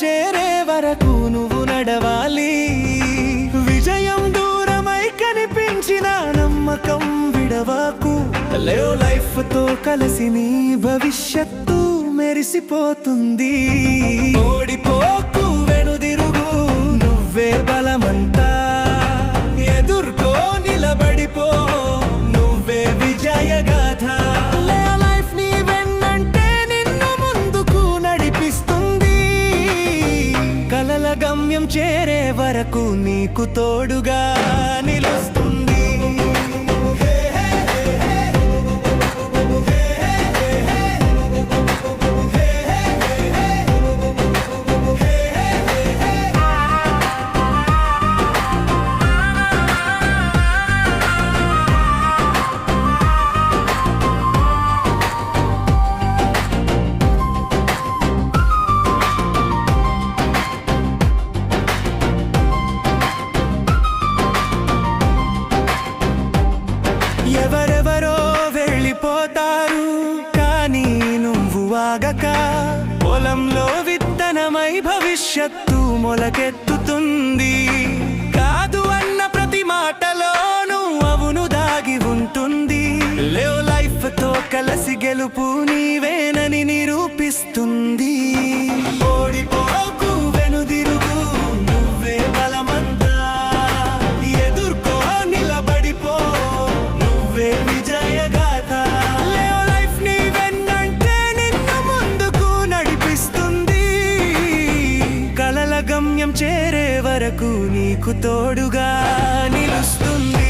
చేరే వరకు నువ్వు నడవాలి. విజయం దూరమై కనిపించిన నమ్మకం విడవకు. లేవ్ లైఫ్ తో కలిసి నీ భవిష్యత్తు మెరిసిపోతుంది. ఓడిపోకు, వెనుదిరుగు, నువ్వే బలమంతా. ఎదుర్కో, నిలబడిపో, నువ్వే విజయగాథ. లైఫ్ నీ వెన్నంటే నిన్ను ముందుకు నడిపిస్తుంది. కలల గమ్యం చేరే వరకు నీకు తోడుగా నిలుస్తుంది. ఎవరెవరో వెళ్ళిపోతారు, కానీ నువ్వు ఆగక. పొలంలో విత్తనమై భవిష్యత్తు మొలకెత్తుతుంది. కాదు అన్న ప్రతి మాటలోనూ అవును దాగి ఉంటుంది. లేవ్ లైఫ్ తో కలిసి గెలుపు నీవేనని నిరూపిస్తుంది. ఓడిపోకు, వెనుదిరుగు, నువ్వే బలమంతా. ఎదుర్కో, నిలబడిపో, నువ్వే విజయగాథ. లేవ్ లైఫ్ నీ వెన్నంటే నిన్ను ముందుకు నడిపిస్తుంది. కలల గమ్యం చేరే వరకు నీకు తోడుగా నిలుస్తుంది.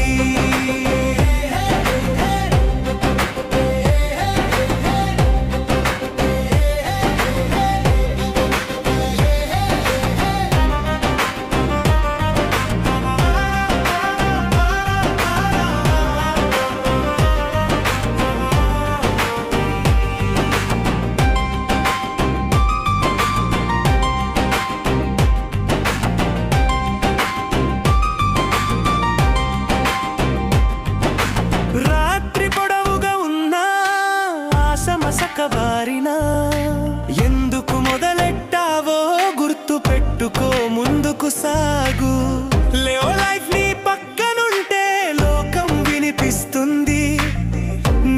రాత్రి పొడవుగా ఉన్నా ఆశమసకబారినా, ఎందుకు మొదలెట్టావో గుర్తు పెట్టుకో, ముందుకు సాగు. లేవ్ లైఫ్ నీ పక్కనుంటే లోకం వినిపిస్తుంది.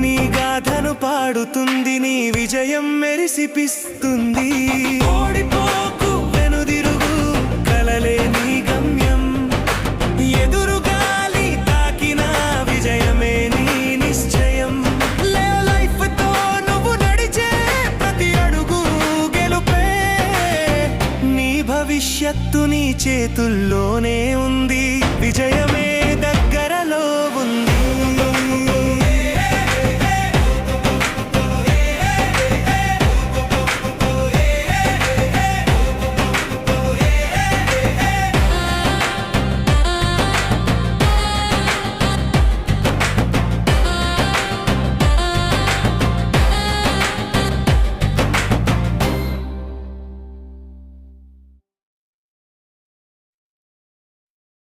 నీ గాథను పాడుతుంది, నీ విజయం మెరిసిపిస్తుంది. ఓడిపోకు, వెనుదిరుగు, కలలే నీ గమ్యం. ఎదురు గాలి తాకిన విజయమే నీ నిశ్చయం. లేవ్ లైఫ్ తో నువ్వు నడిచే ప్రతి అడుగు గెలుపే. నీ భవిష్యత్తు నీ చేతుల్లో